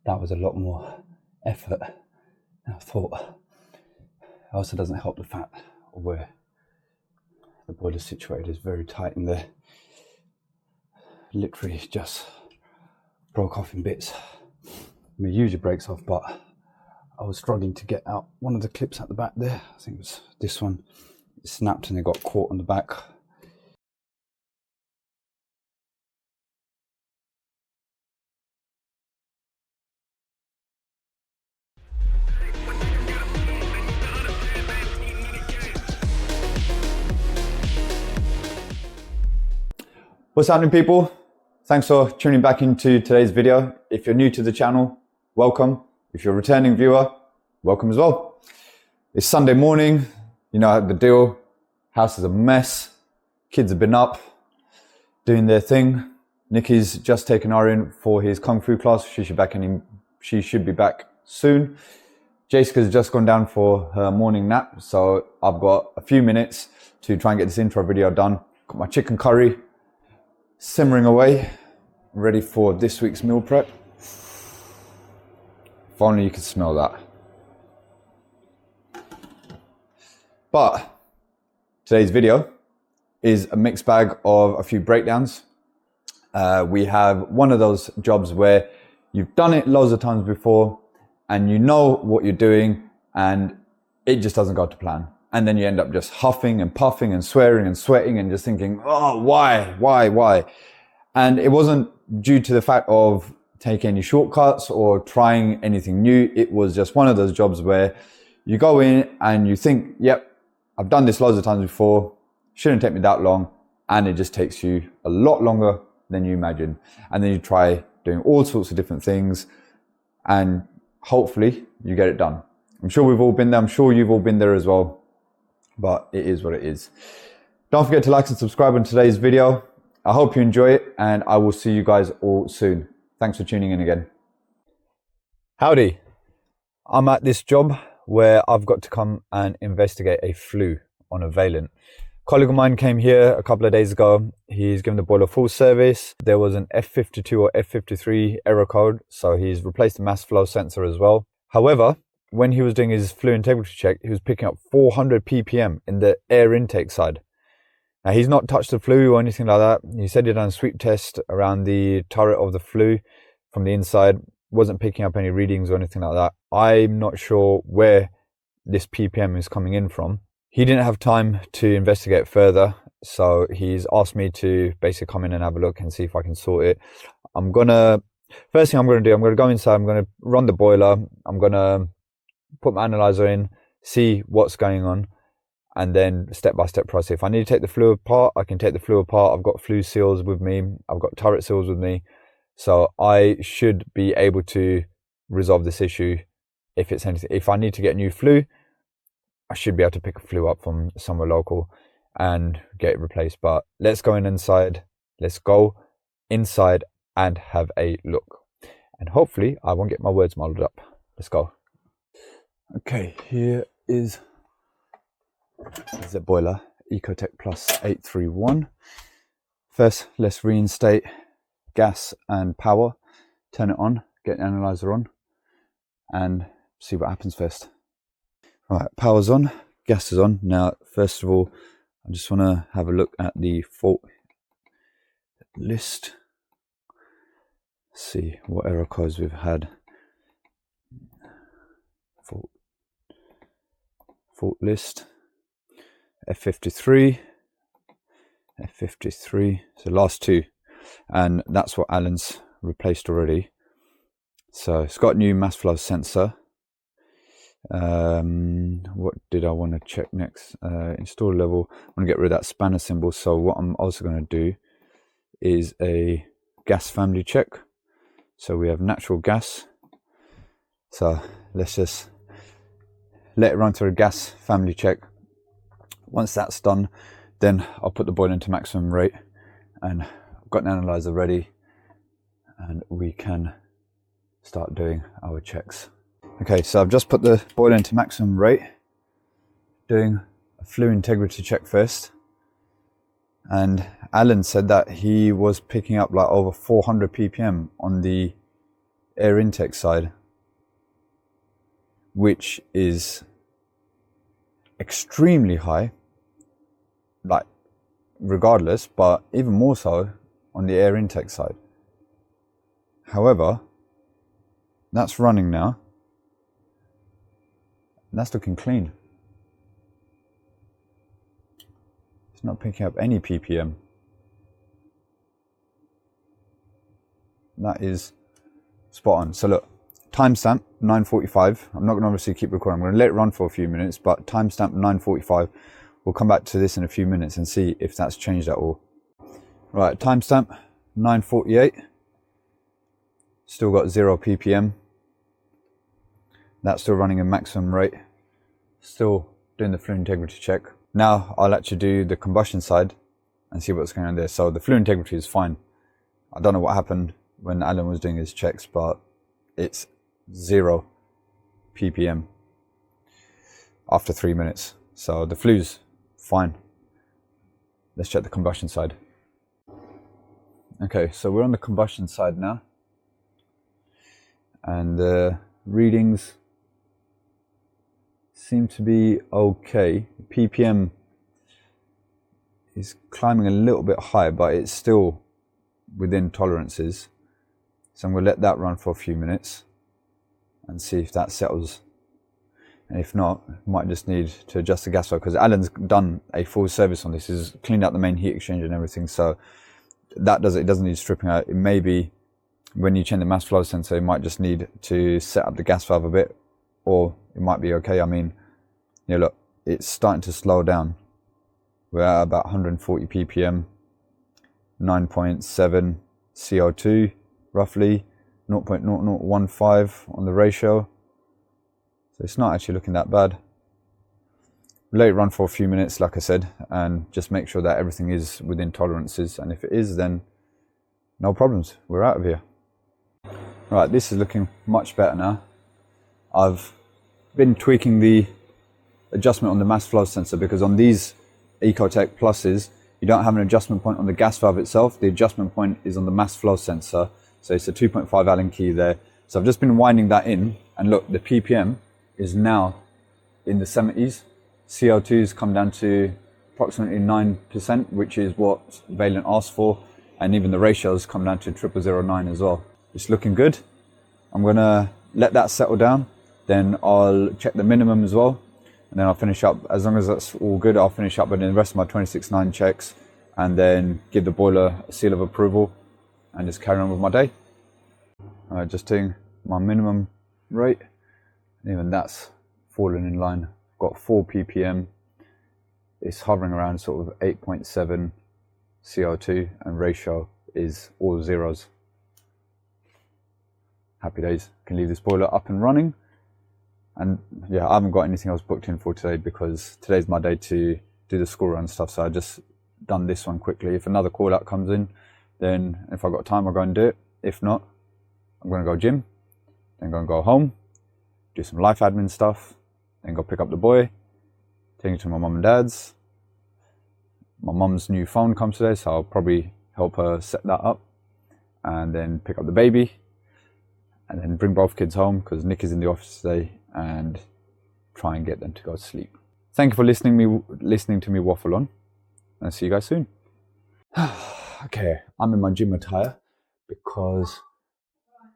that was a lot more effort than I thought. It also doesn't help the fact of where the boiler's situated. It's very tight in there. Literally just broke off in bits. I mean, it usually breaks off, but I was struggling to get out one of the clips at the back there. I think it was this one. It snapped and it got caught on the back. What's happening, people? Thanks for tuning back into today's video. If you're new to the channel, welcome. If you're a returning viewer, welcome as well. It's Sunday morning, you know the deal. House is a mess. Kids have been up, doing their thing. Nikki's just taken her in for his Kung Fu class. She should be back soon. Jessica's just gone down for her morning nap, so I've got a few minutes to try and get this intro video done. Got my chicken curry simmering away, ready for this week's meal prep. If only you could smell that. But today's video is a mixed bag of a few breakdowns. We have one of those jobs where you've done it loads of times before and you know what you're doing and it just doesn't go to plan. And then you end up just huffing and puffing and swearing and sweating and just thinking, oh, why? And it wasn't due to the fact of taking any shortcuts or trying anything new. It was just one of those jobs where you go in and you think, yep, I've done this loads of times before. Shouldn't take me that long. And it just takes you a lot longer than you imagine. And then you try doing all sorts of different things and hopefully you get it done. I'm sure we've all been there. I'm sure you've all been there as well. But it is what it is. Don't forget to like and subscribe on today's video. I hope you enjoy it and I will see you guys all soon. Thanks for tuning in again. Howdy. I'm at this job where I've got to come and investigate a flue on a vaillant. A colleague of mine came here a couple of days ago. He's given the boiler full service. There was an F52 or F53 error code, so he's replaced the mass flow sensor as well. However, when he was doing his flue integrity check, he was picking up 400 ppm in the air intake side. Now, he's not touched the flue or anything like that. He said he done a sweep test around the turret of the flue from the inside. Wasn't picking up any readings or anything like that. I'm not sure where this ppm is coming in from. He didn't have time to investigate further, so he's asked me to basically come in and have a look and see if I can sort it. First thing I'm going to do, I'm going to go inside, I'm going to run the boiler, I'm going to put my analyzer in, see what's going on, and then step-by-step process. If I need to take the flue apart, I can take the flue apart. I've got flue seals with me, I've got turret seals with me, so I should be able to resolve this issue if it's anything. If I need to get new flue, I should be able to pick a flue up from somewhere local and get it replaced. But let's go inside. Let's go inside and have a look. And hopefully I won't get my words muddled up. Let's go. Okay, here is the boiler, Ecotech Plus 831. First, let's reinstate gas and power. Turn it on, get the analyzer on, and see what happens first. All right, power's on, gas is on. Now, first of all, I just want to have a look at the fault list. See what error codes we've had. Fault list, F53, so last two, and that's what Alan's replaced already. So it's got new mass flow sensor. What did I want to check next? Install level. I want to get rid of that spanner symbol. So what I'm also going to do is a gas family check. So we have natural gas. So let's just let it run through a gas family check. Once that's done, then I'll put the boiler into maximum rate, and I've got an analyzer ready and we can start doing our checks. Okay, so I've just put the boiler into maximum rate, doing a flue integrity check first, and Alan said that he was picking up like over 400 ppm on the air intake side, which is extremely high, like regardless, but even more so on the air intake side. However, that's running now, and that's looking clean. It's not picking up any ppm. That is spot on. So look, timestamp 9:45. I'm not going to obviously keep recording. I'm going to let it run for a few minutes, but timestamp 9:45. We'll come back to this in a few minutes and see if that's changed at all. Right, timestamp 9:48. Still got 0 ppm. That's still running at maximum rate. Still doing the fluid integrity check. Now I'll actually do the combustion side and see what's going on there. So the fluid integrity is fine. I don't know what happened when Alan was doing his checks, but it's 0 ppm after 3 minutes. So the fluid's fine. Let's check the combustion side. Okay, so we're on the combustion side now, and the readings seem to be okay. ppm is climbing a little bit high, but it's still within tolerances. So I'm going to let that run for a few minutes and see if that settles. And if not, might just need to adjust the gas flow, because Alan's done a full service on this. He's cleaned out the main heat exchanger and everything. So that it doesn't need stripping out. It may be when you change the mass flow sensor, you might just need to set up the gas valve a bit, or it might be okay. I mean, you know, look, it's starting to slow down. We're at about 140 ppm, 9.7 CO2, roughly 0.0015 on the ratio. So it's not actually looking that bad. Let it run for a few minutes, like I said, and just make sure that everything is within tolerances. And if it is, then no problems. We're out of here. Right, this is looking much better now. I've been tweaking the adjustment on the mass flow sensor, because on these Ecotech Pluses, you don't have an adjustment point on the gas valve itself. The adjustment point is on the mass flow sensor. So it's a 2.5 Allen key there. So I've just been winding that in, and look, the ppm is now in the 70s. CO2's come down to approximately 9%, which is what Vaillant asked for. And even the ratios come down to 0009 as well. It's looking good. I'm gonna let that settle down. Then I'll check the minimum as well. And then I'll finish up. As long as that's all good, I'll finish up with the rest of my 26.9 checks, and then give the boiler a seal of approval and just carry on with my day. Just doing my minimum rate. And even that's fallen in line. Got 4 ppm. It's hovering around sort of 8.7 CO2, and ratio is all zeros. Happy days. Can leave this boiler up and running. And yeah, I haven't got anything else booked in for today, because today's my day to do the school run stuff. So I just done this one quickly. If another call out comes in, then if I've got time, I'll go and do it. If not, I'm going to go gym, then go home, do some life admin stuff, then go pick up the boy, take him to my mum and dad's. My mum's new phone comes today, so I'll probably help her set that up, and then pick up the baby, and then bring both kids home, because Nick is in the office today, and try and get them to go to sleep. Thank you for listening to me waffle on, and see you guys soon. Okay, I'm in my gym attire because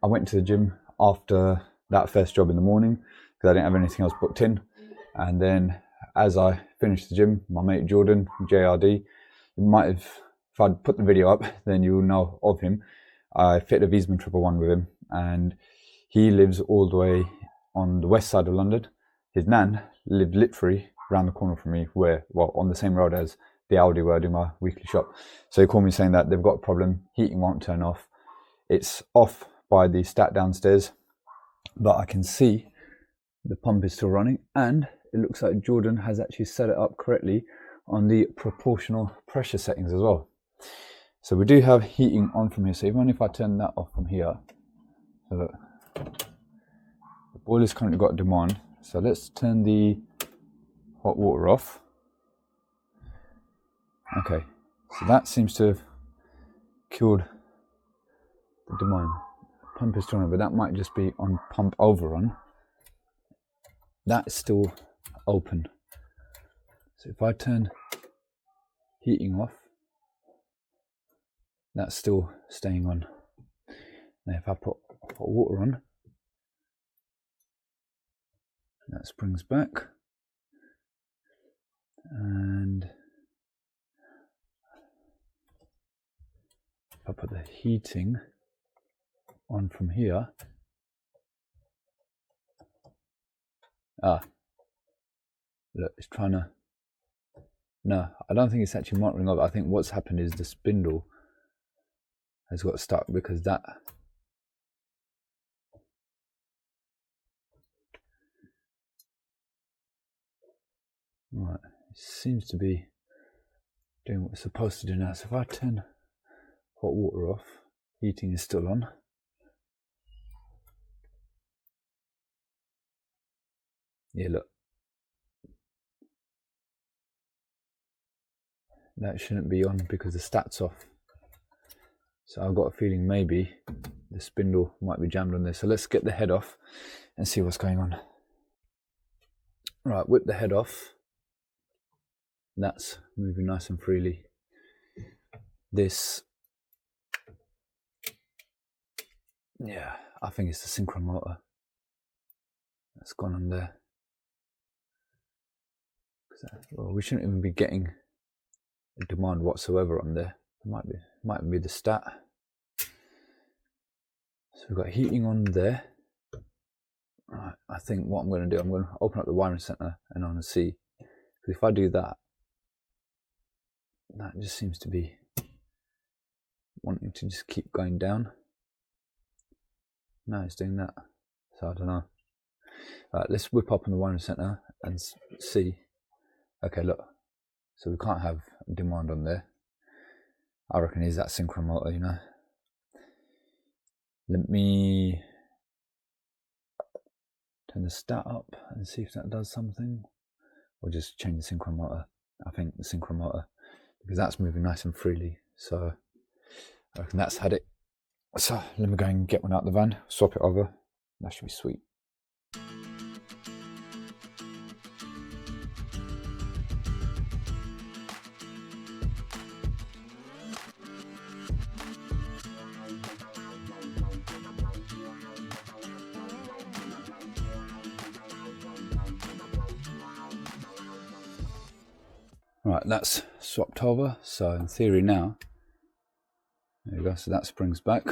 I went to the gym after that first job in the morning, because I didn't have anything else booked in. And then as I finished the gym, my mate Jordan from JRD, you might have, if I'd put the video up, then you'll know of him. I fit a Wiesmann 111 with him, and he lives all the way on the west side of London. His nan lived literally around the corner from me, on the same road as the Aldi where I do my weekly shop. So he called me saying that they've got a problem, heating won't turn off. It's off by the stat downstairs, but I can see the pump is still running, and it looks like Jordan has actually set it up correctly on the proportional pressure settings as well. So we do have heating on from here. So even if I turn that off from here, so look, the boiler's currently got a demand. So let's turn the hot water off. Okay, so that seems to have killed the demand. pump is still on, but that might just be on pump overrun. That's still open. So if I turn heating off, that's still staying on. Now if I put hot water on, that springs back. And if I put the heating on from here, look, it's trying to, no, I don't think it's actually motoring up. I think what's happened is the spindle has got stuck because that, right, it seems to be doing what it's supposed to do now. So if I turn hot water off, heating is still on. Yeah, look. That shouldn't be on because the stat's off. So I've got a feeling maybe the spindle might be jammed on there. So let's get the head off and see what's going on. Right, whip the head off. That's moving nice and freely. This, yeah, I think it's the synchro motor that's gone on there. Well, we shouldn't even be getting a demand whatsoever on there. It might be the stat. So we've got heating on there. Right, I think what I'm going to do, I'm going to open up the wiring center and I'm going to see. Because if I do that, that just seems to be wanting to just keep going down. No, it's doing that. So I don't know. Right, let's whip up on the wiring center and see. Okay, look. So we can't have demand on there. I reckon it's that synchro motor, you know. Let me turn the stat up and see if that does something. Or just change the synchro motor. I think the synchro motor, because that's moving nice and freely. So I reckon that's had it. So let me go and get one out of the van, swap it over. That should be sweet. Right, that's swapped over. So in theory now, there we go, so that springs back.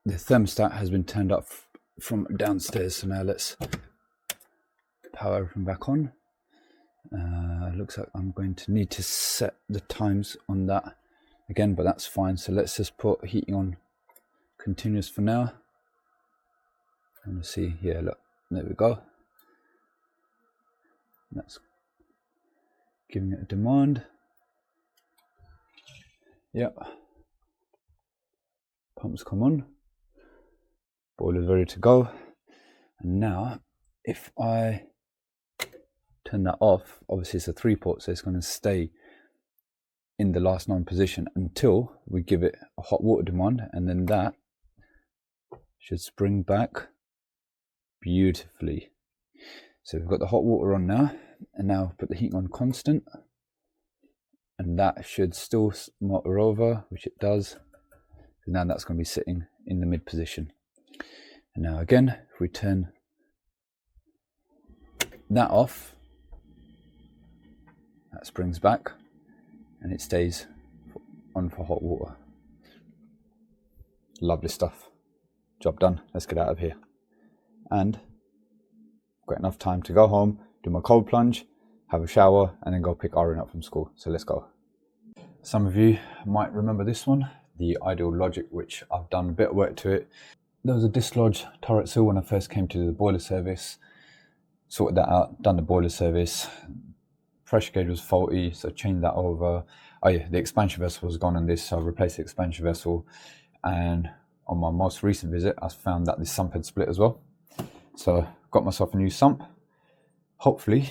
The thermostat has been turned up from downstairs, so now let's power everything back on. Looks like I'm going to need to set the times on that again, but that's fine. So let's just put heating on continuous for now. And see, yeah, look, there we go. That's giving it a demand. Yep. Pumps come on. Boiler's ready to go. And now, if I turn that off, obviously it's a 3-port, so it's going to stay in the last known position until we give it a hot water demand, and then that should spring back beautifully. So we've got the hot water on now, and now put the heat on constant, and that should still motor over, which it does. Now that's going to be sitting in the mid position. And now again, if we turn that off, that springs back and it stays on for hot water. Lovely stuff. Job done. Let's get out of here. And I've got enough time to go home, do my cold plunge, have a shower, and then go pick Aaron up from school. So let's go. Some of you might remember this one, the Ideal Logic, which I've done a bit of work to it. There was a dislodged turret seal when I first came to the boiler service. Sorted that out, done the boiler service. Pressure gauge was faulty, so changed that over. Oh yeah, the expansion vessel was gone on this, so I replaced the expansion vessel. And on my most recent visit, I found that the sump had split as well. So got myself a new sump. Hopefully,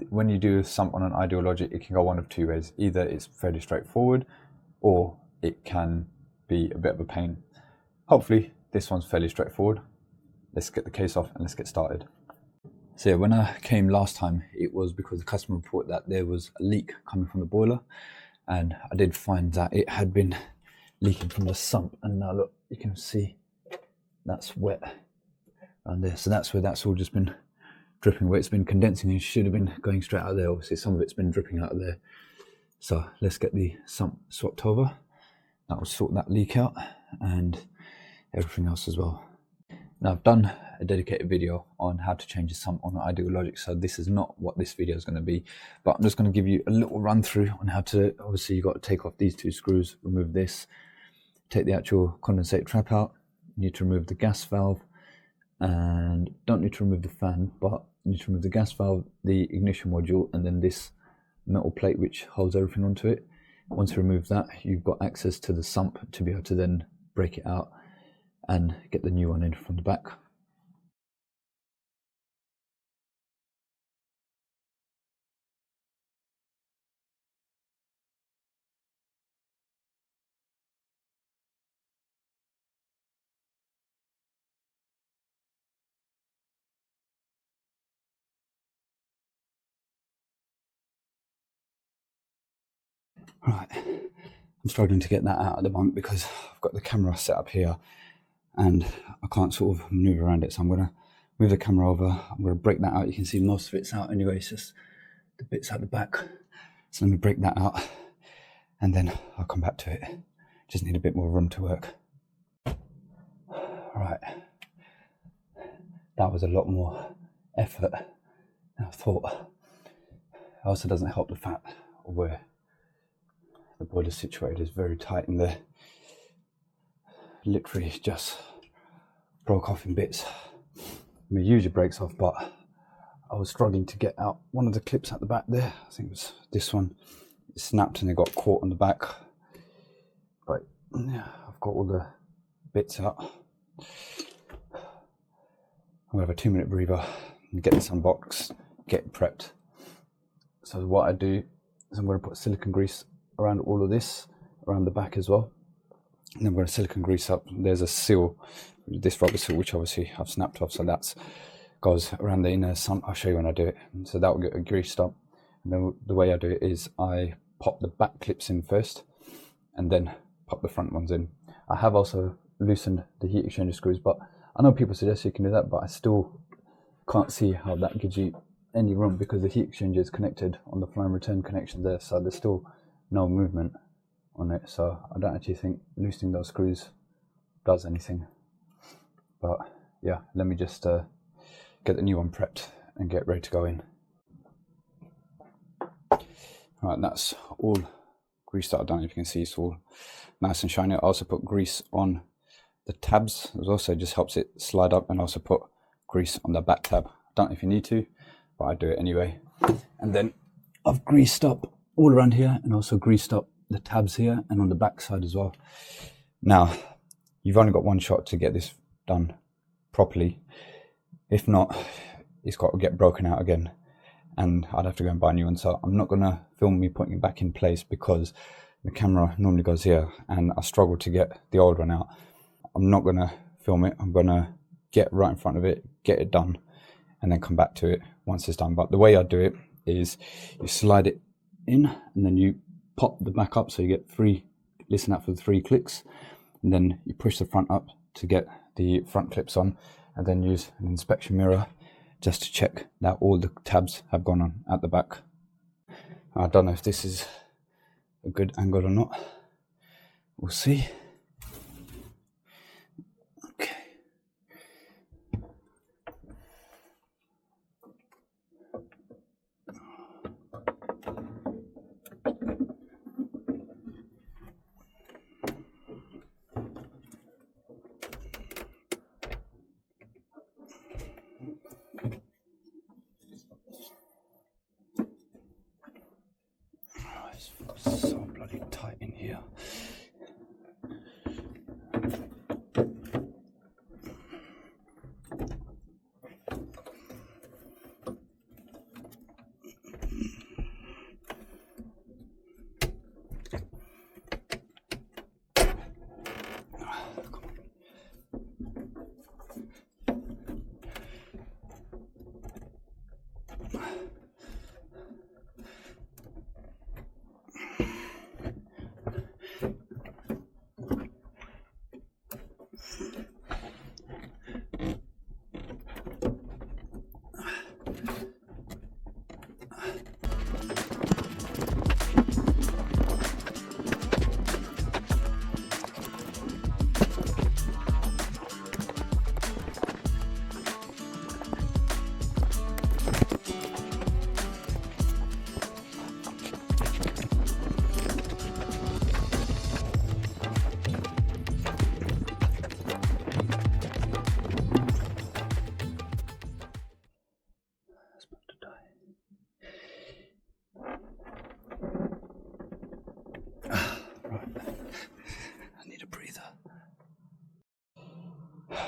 when you do a sump on an Ideal Logic, it can go one of two ways. Either it's fairly straightforward, or it can be a bit of a pain. hopefully this one's fairly straightforward. Let's get the case off and let's get started. So yeah, when I came last time, it was because the customer reported that there was a leak coming from the boiler, and I did find that it had been leaking from the sump, and now look, you can see that's wet around there. So that's where that's all just been dripping, where it's been condensing and should have been going straight out there. Obviously some of it's been dripping out of there. So let's get the sump swapped over. That will sort that leak out and everything else as well. Now I've done a dedicated video on how to change the sump on Ideal Logic, so this is not what this video is going to be, but I'm just going to give you a little run through on how to, obviously you've got to take off these two screws, remove this, take the actual condensate trap out, you need to remove the gas valve, and don't need to remove the fan, but you need to remove the gas valve, the ignition module, and then this metal plate which holds everything onto it. Once you remove that, you've got access to the sump to be able to then break it out and get the new one in from the back. Right, I'm struggling to get that out of the bunk because I've got the camera set up here and I can't sort of maneuver around it, so I'm going to move the camera over. I'm going to break that out. You can see most of it's out anyway, it's just the bits at the back. So let me break that out and then I'll come back to it. Just need a bit more room to work. Right, that was a lot more effort than I thought. It also doesn't help the fact of where the boiler is situated is very tight in there. Literally just broke off in bits. I mean, usually breaks off, but I was struggling to get out one of the clips at the back there. I think it was this one. It snapped and it got caught on the back. But yeah, I've got all the bits out. I'm gonna have a 2-minute breather and get this unboxed, get it prepped. So what I do is I'm gonna put silicone grease around all of this, around the back as well. And then I'm going to silicone grease up. There's a seal, this rubber seal, which obviously I've snapped off, so that goes around the inner sump. I'll show you when I do it. And so that will get greased up. And then the way I do it is I pop the back clips in first, and then pop the front ones in. I have also loosened the heat exchanger screws, but I know people suggest you can do that, but I still can't see how that gives you any room because the heat exchanger is connected on the flow and return connection there, so there's still no movement on it, so I don't actually think loosening those screws does anything. But yeah, let me just get the new one prepped and get ready to go in. Right, that's all greased out. I don't know if you can see, it's all nice and shiny. I also put grease on the tabs as well, so it just helps it slide up, and also put grease on the back tab. I don't know if you need to, but I do it anyway. And then I've greased up all around here and also greased up the tabs here and on the back side as well. Now, you've only got one shot to get this done properly. If not, it's got to get broken out again and I'd have to go and buy a new one. So I'm not going to film me putting it back in place because the camera normally goes here and I struggle to get the old one out. I'm not going to film it. I'm going to get right in front of it, get it done, and then come back to it once it's done. But the way I do it is you slide it in and then you pop the back up, so you get 3, listen up for the 3 clicks, and then you push the front up to get the front clips on, and then use an inspection mirror just to check that all the tabs have gone on at the back. I don't know if this is a good angle or not, we'll see. Okay. It's so bloody tight in here.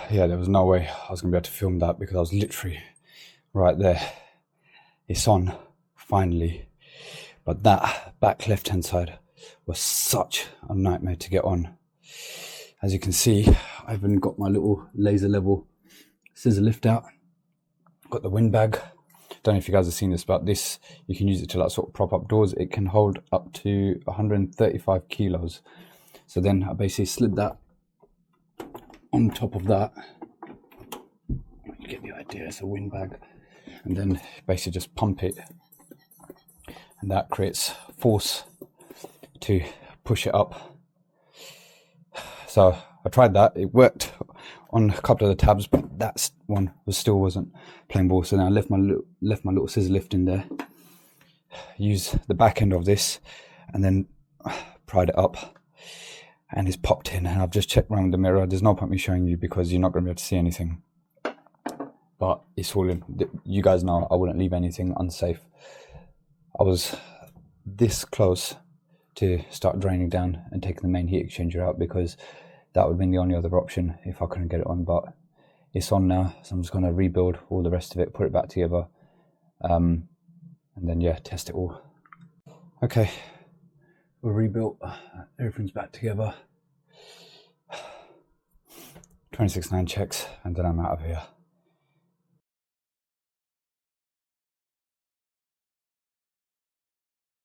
yeah, there was no way I was gonna be able to film that because I was literally right there. It's on, finally. But that back left-hand side was such a nightmare to get on. As you can see, I even got my little laser level scissor lift out. Got the windbag. Don't know if you guys have seen this, but this, you can use it to like sort of prop up doors. It can hold up to 135 kilos. So then I basically slid that on top of that. You get the idea, it's a windbag. And then basically just pump it. And that creates force to push it up. So I tried that, it worked on a couple of the tabs, but that one still wasn't playing ball. So then I left my little scissor lift in there, use the back end of this, and then pried it up, and it's popped in. And I've just checked around the mirror. There's no point me showing you because you're not going to be able to see anything. But it's all in. You guys know I wouldn't leave anything unsafe. I was this close to start draining down and taking the main heat exchanger out because that would have been the only other option if I couldn't get it on. But it's on now, so I'm just going to rebuild all the rest of it, put it back together, and then yeah, test it all. Okay, we're rebuilt, everything's back together. 26.9 checks, and then I'm out of here.